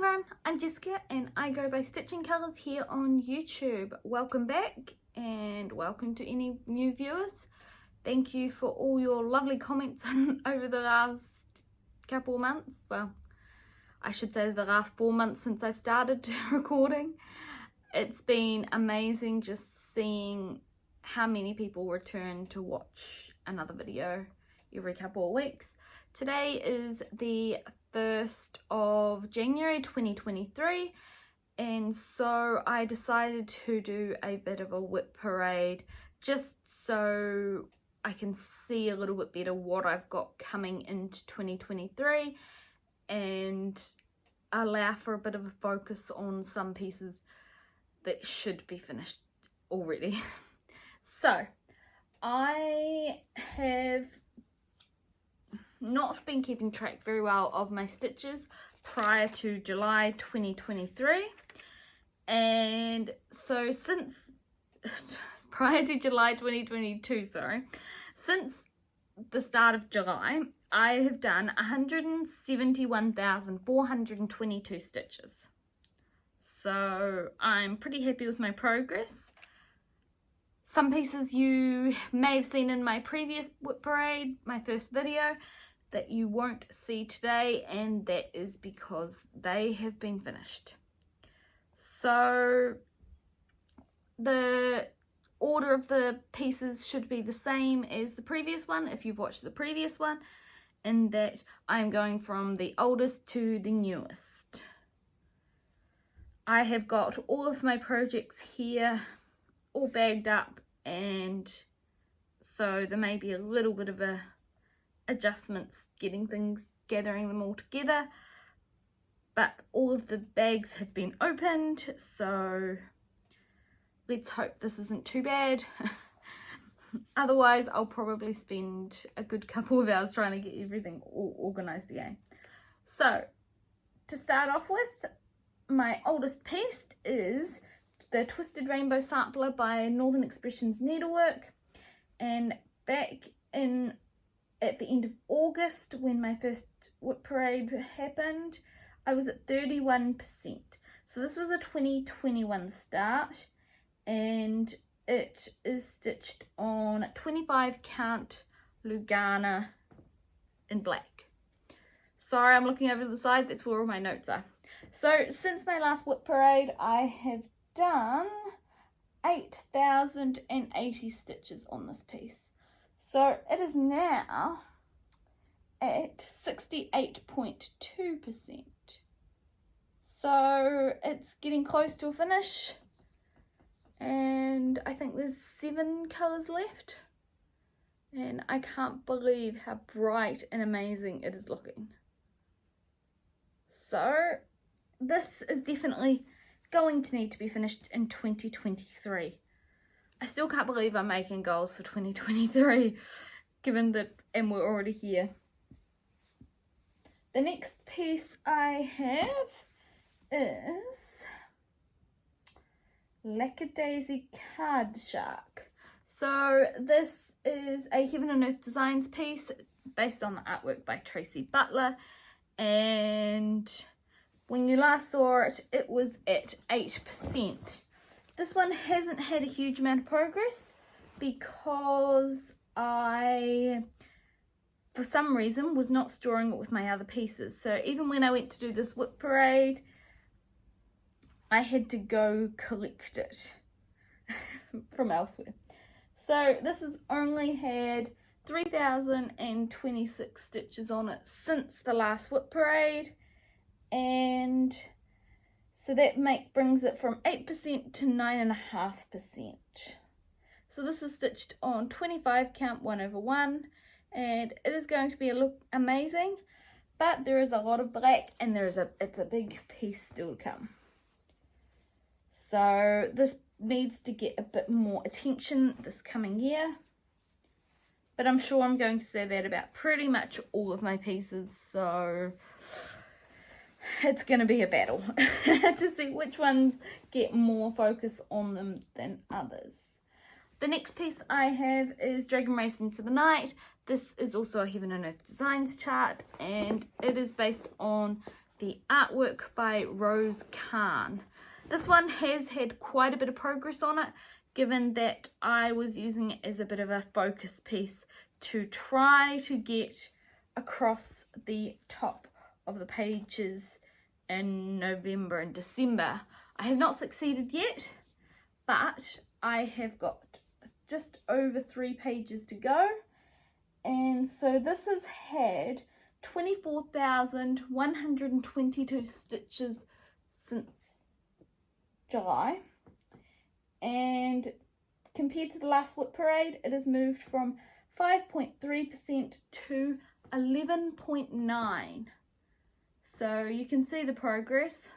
everyone, I'm Jessica and I go by Stitching Colours here on YouTube. Welcome back and welcome to any new viewers. Thank you for all your lovely comments over the last couple of months. Well, I should say the last 4 months since I've started recording. It's been amazing just seeing how many people return to watch another video every couple of weeks. Today is the 1st of January 2023, and so I decided to do a bit of a WIP parade just so I can see a little bit better what I've got coming into 2023 and allow for a bit of a focus on some pieces that should be finished already. So I have not been keeping track very well of my stitches prior to July 2023, and so since prior to July 2022, since the start of July I have done 171,422 stitches, so I'm pretty happy with my progress. Some pieces you may have seen in my previous WIP parade, my first video, that you won't see today, and that is because they have been finished. So the order of the pieces should be the same as the previous one if you've watched the previous one, in that I'm going from the oldest to the newest. I have got all of my projects here all bagged up, and so there may be a little bit of a adjustments gathering them all together, but all of the bags have been opened, so let's hope this isn't too bad. Otherwise I'll probably spend a good couple of hours trying to get everything all organized again. So to start off with, my oldest piece is the Twisted Rainbow Sampler by Northern Expressions Needlework, and back in at the end of August, when my first WIP parade happened, I was at 31%. So this was a 2021 start, and it is stitched on 25 count Lugana in black. Sorry, I'm looking over to the side, that's where all my notes are. So since my last WIP parade, I have done 8,080 stitches on this piece. So it is now at 68.2%. So it's getting close to a finish, and I think there's 7 colours left, and I can't believe how bright and amazing it is looking. So this is definitely going to need to be finished in 2023. I still can't believe I'm making goals for 2023, given that, and we're already here. The next piece I have is Lackadaisy Card Shark. So this is a Heaven and Earth Designs piece based on the artwork by Tracy Butler, and when you last saw it, it was at 8%. This one hasn't had a huge amount of progress because I, for some reason, was not storing it with my other pieces. So even when I went to do this WIP parade, I had to go collect it from elsewhere. So this has only had 3,026 stitches on it since the last WIP parade, and so that brings it from 8% to 9.5%. So this is stitched on 25 count 1/1, and it is going to look amazing, but there is a lot of black, and it's a big piece still to come. So this needs to get a bit more attention this coming year, but I'm sure I'm going to say that about pretty much all of my pieces, so it's going to be a battle to see which ones get more focus on them than others. The next piece I have is Dragon Race Into the Night. This is also a Heaven and Earth Designs chart, and it is based on the artwork by Rose Khan. This one has had quite a bit of progress on it, given that I was using it as a bit of a focus piece to try to get across the top of the pages in November and December. I have not succeeded yet, but I have got just over 3 pages to go, and so this has had 24,122 stitches since July, and compared to the last WIP parade, it has moved from 5.3% to 11.9%. So you can see the progress.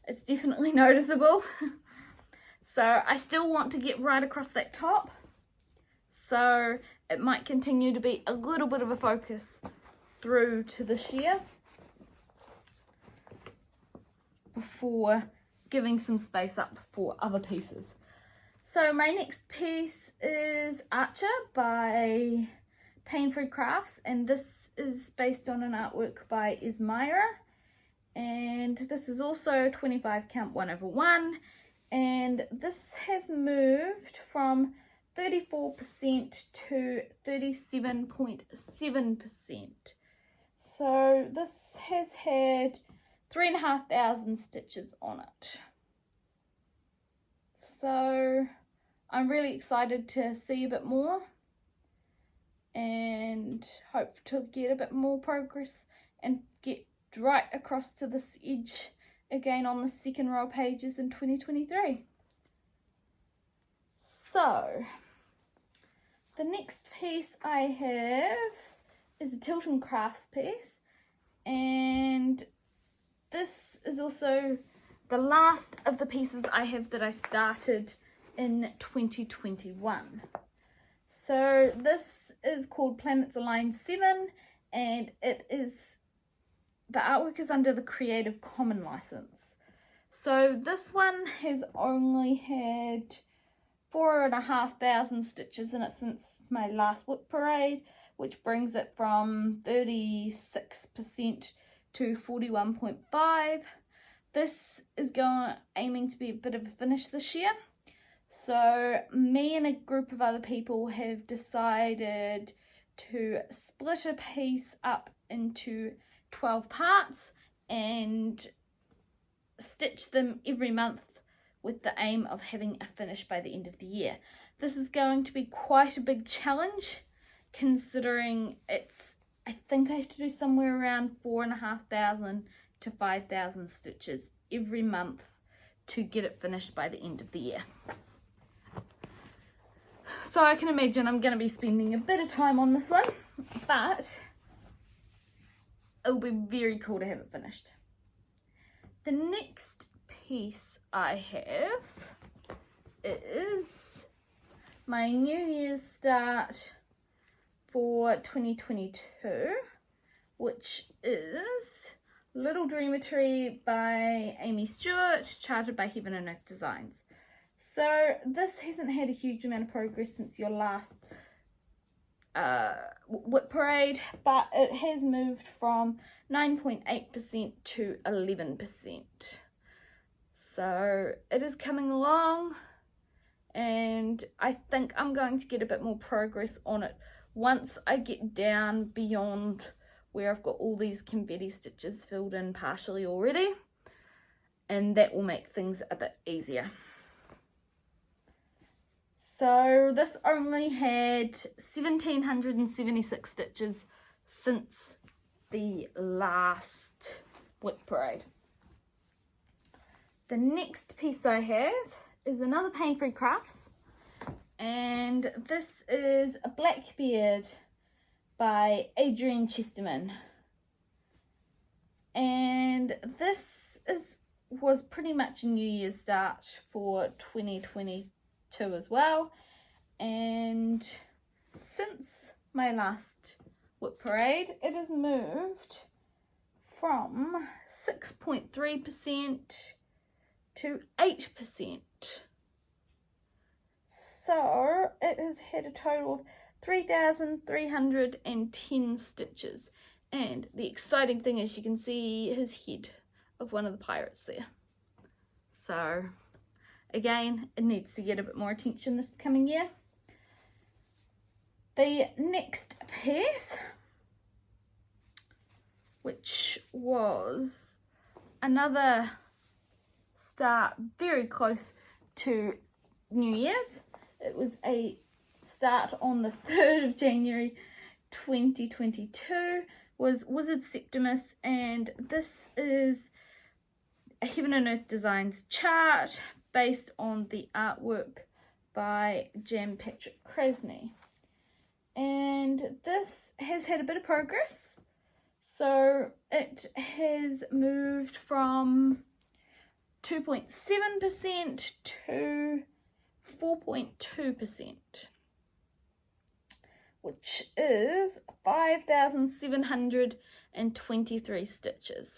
It's definitely noticeable. So I still want to get right across that top, so it might continue to be a little bit of a focus through to this year before giving some space up for other pieces. So my next piece is Archer by Pain-Free Crafts, and this is based on an artwork by Esmira, and this is also 25 count 1/1, and this has moved from 34% to 37.7%. So this has had 3,500 stitches on it. So I'm really excited to see a bit more and hope to get a bit more progress and get right across to this edge again on the second row pages in 2023. So the next piece I have is a Tilton Crafts piece, and this is also the last of the pieces I have that I started in 2021. So this is called Planets Align 7, and the artwork is under the Creative Commons license. So this one has only had 4,500 stitches in it since my last WIP parade, which brings it from 36% to 41.5%. This is aiming to be a bit of a finish this year. So me and a group of other people have decided to split a piece up into 12 parts and stitch them every month with the aim of having a finish by the end of the year. This is going to be quite a big challenge, considering I think I have to do somewhere around 4,500 to 5,000 stitches every month to get it finished by the end of the year. So I can imagine I'm going to be spending a bit of time on this one, but it will be very cool to have it finished. The next piece I have is my New Year's start for 2022, which is Little Dreamer Tree by Amy Stewart, charted by Heaven and Earth Designs. So this hasn't had a huge amount of progress since your last WIP parade, but it has moved from 9.8% to 11%. So it is coming along, and I think I'm going to get a bit more progress on it once I get down beyond where I've got all these confetti stitches filled in partially already, and that will make things a bit easier. So this only had 1,776 stitches since the last WIP parade. The next piece I have is another Pain-Free Crafts, and this is a Blackbeard by Adrienne Chesterman, and this was pretty much a New Year's start for 2022 as well, and since my last WIP parade it has moved from 6.3% to 8%. So it has had a total of 3,310 stitches, And the exciting thing is you can see his head of one of the pirates there. So again, it needs to get a bit more attention this coming year. The next piece, which was another start very close to New Year's. It was a start on the 3rd of January 2022, was Wizard Septimus, and this is a Heaven and Earth Designs chart based on the artwork by Jan Patrick Krasny. And this has had a bit of progress. So it has moved from 2.7% to 4.2%, which is 5,723 stitches.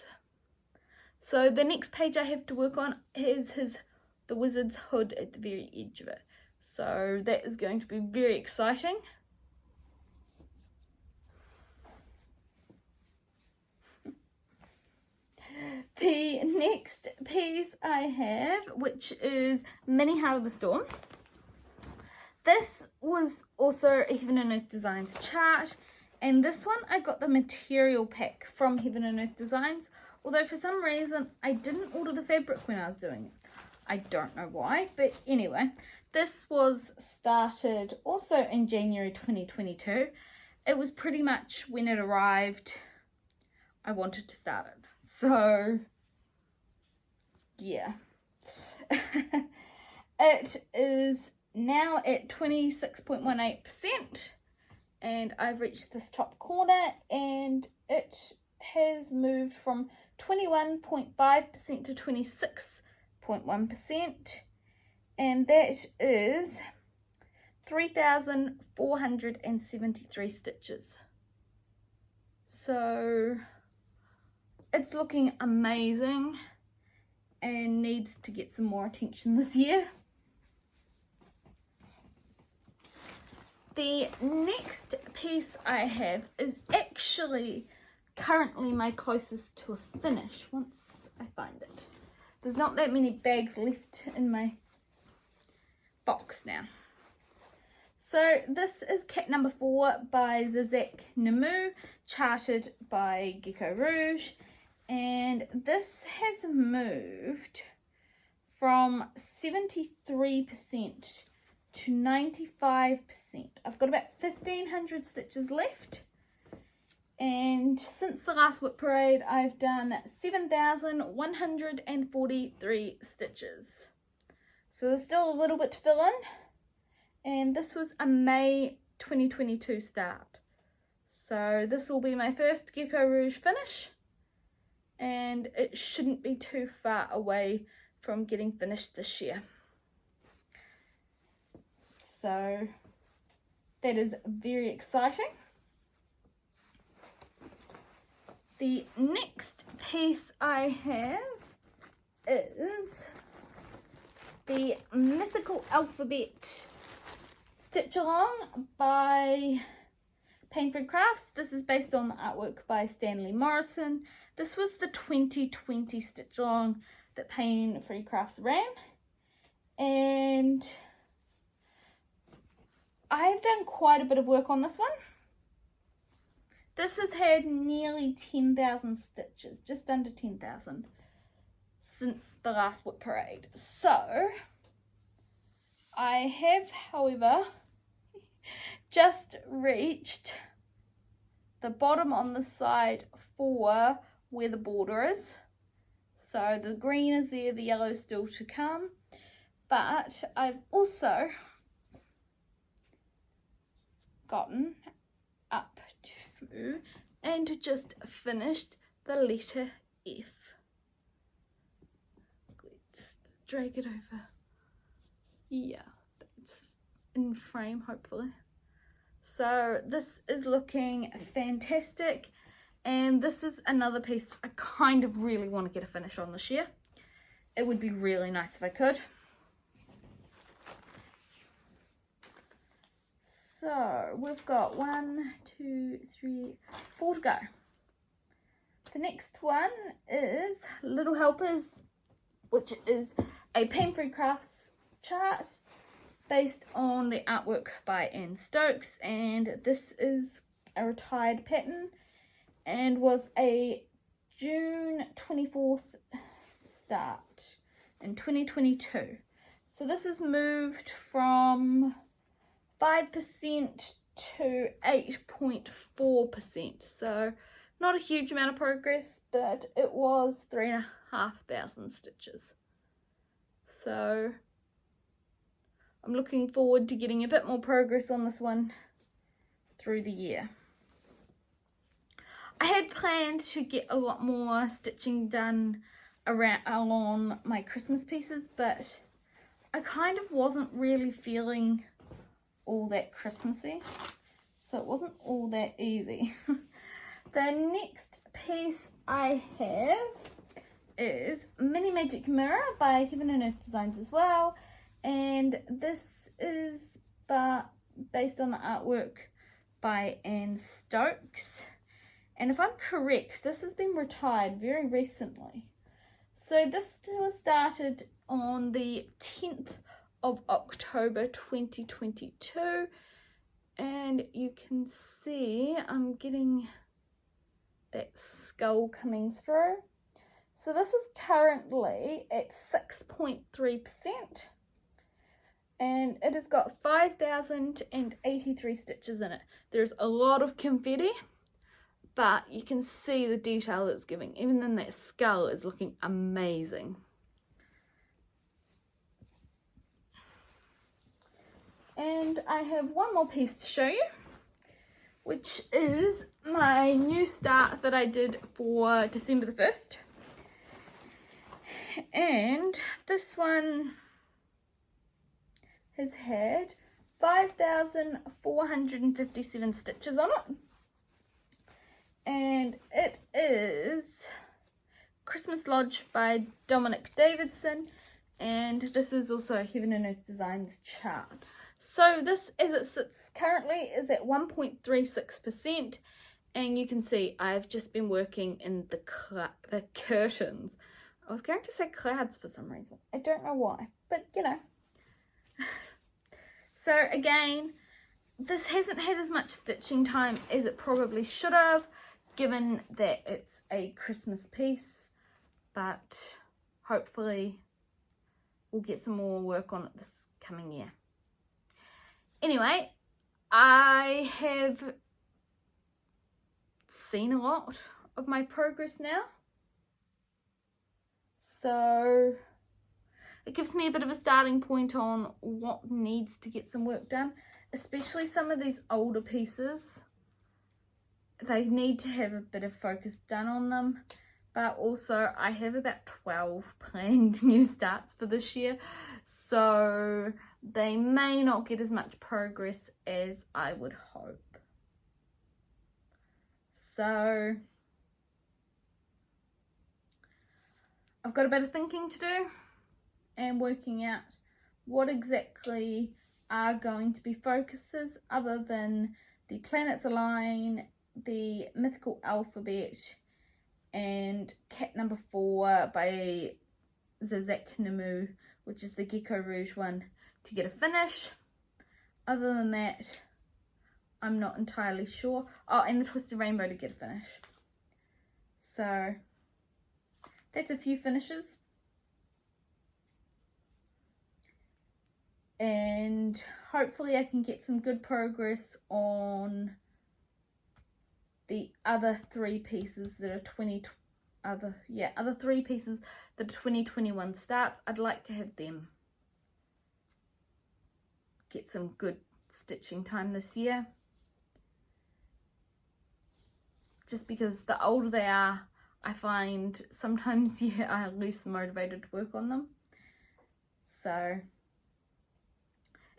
So the next page I have to work on is the wizard's hood at the very edge of it. So that is going to be very exciting. The next piece I have, which is Mini Heart of the Storm. This was also a Heaven and Earth Designs chart, and this one I got the material pack from Heaven and Earth Designs, although for some reason I didn't order the fabric when I was doing it. I don't know why, but anyway, this was started also in January 2022. It was pretty much when it arrived, I wanted to start it. So, yeah. It is now at 26.18%, and I've reached this top corner, and it has moved from 21.5% to 26.1%, and that is 3,473 stitches. So it's looking amazing and needs to get some more attention this year. The next piece I have is actually currently my closest to a finish once I find it. There's not that many bags left in my box now. So this is Cat number 4 by Zizek Namu, charted by Gecko Rouge, and this has moved from 73% to 95%. I've got about 1,500 stitches left, and since the last WIP parade I've done 7,143 stitches. So there's still a little bit to fill in. And this was a May 2022 start. So this will be my first Gecko Rouge finish, and it shouldn't be too far away from getting finished this year. So that is very exciting. The next piece I have is the Mythical Alphabet Stitch Along by Pain-Free Crafts. This is based on the artwork by Stanley Morrison. This was the 2020 Stitch Along that Pain-Free Crafts ran, and I've done quite a bit of work on this one. This has had nearly 10,000 stitches, just under 10,000, since the last WIP parade. So I have, however, just reached the bottom on the side for where the border is. So the green is there, the yellow is still to come. But I've also gotten up to and just finished the letter F. Let's drag it over. Yeah, that's in frame hopefully. So this is looking fantastic, and this is another piece I kind of really want to get a finish on this year. It would be really nice if I could. So we've got 1, 2, 3, 4 to go. The next one is Little Helpers, which is a Pain-Free Crafts chart based on the artwork by Anne Stokes, and this is a retired pattern and was a June 24th start in 2022. So this has moved from 5% to 8.4%. So not a huge amount of progress, but it was 3,500 stitches. So I'm looking forward to getting a bit more progress on this one through the year. I had planned to get a lot more stitching done on my Christmas pieces, but I kind of wasn't really feeling all that Christmassy, so it wasn't all that easy. The next piece I have is Mini Magic Mirror by Heaven and Earth Designs as well, and this is based on the artwork by Anne Stokes, and if I'm correct, this has been retired very recently. So this was started on the 10th of October 2022, and you can see I'm getting that skull coming through. So this is currently at 6.3%, and it has got 5,083 stitches in it. There's a lot of confetti, but you can see the detail it's giving. Even then, that skull is looking amazing. And I have one more piece to show you, which is my new start that I did for December the 1st. And this one has had 5,457 stitches on it. And it is Christmas Lodge by Dominic Davidson, and this is also Heaven and Earth Designs chart. So this, as it sits currently, is at 1.36%, and you can see I've just been working in the curtains. I was going to say clouds for some reason. I don't know why, but you know. So again, this hasn't had as much stitching time as it probably should have, given that it's a Christmas piece, but hopefully we'll get some more work on it this coming year. Anyway, I have seen a lot of my progress now, so it gives me a bit of a starting point on what needs to get some work done, especially some of these older pieces. They need to have a bit of focus done on them, but also I have about 12 planned new starts for this year, so they may not get as much progress as I would hope. So I've got a bit of thinking to do and working out what exactly are going to be focuses other than the planets align, the mythical alphabet, and cat number 4 by Zizek Namu, which is the Gecko Rouge one, to get a finish. Other than that, I'm not entirely sure. Oh, and the Twisted Rainbow to get a finish. So that's a few finishes. And hopefully I can get some good progress on the other 3 pieces that are other 3 pieces that are 2021 starts. I'd like to have them get some good stitching time this year, just because the older they are, I find sometimes I'm less motivated to work on them. So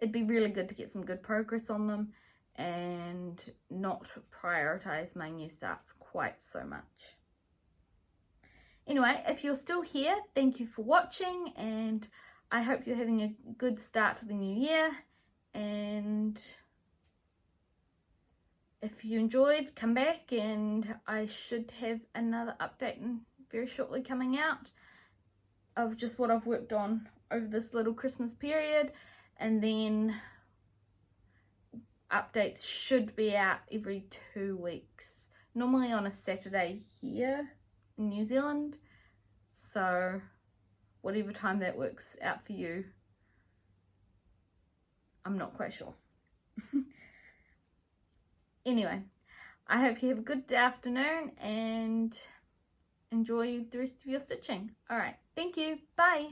it'd be really good to get some good progress on them and not prioritize my new starts quite so much. Anyway, if you're still here, thank you for watching, and I hope you're having a good start to the new year, and if you enjoyed, come back, and I should have another update very shortly coming out of just what I've worked on over this little Christmas period, and then updates should be out every 2 weeks, normally on a Saturday here in New Zealand, so whatever time that works out for you, I'm not quite sure. Anyway, I hope you have a good afternoon and enjoy the rest of your stitching. Alright, thank you, bye!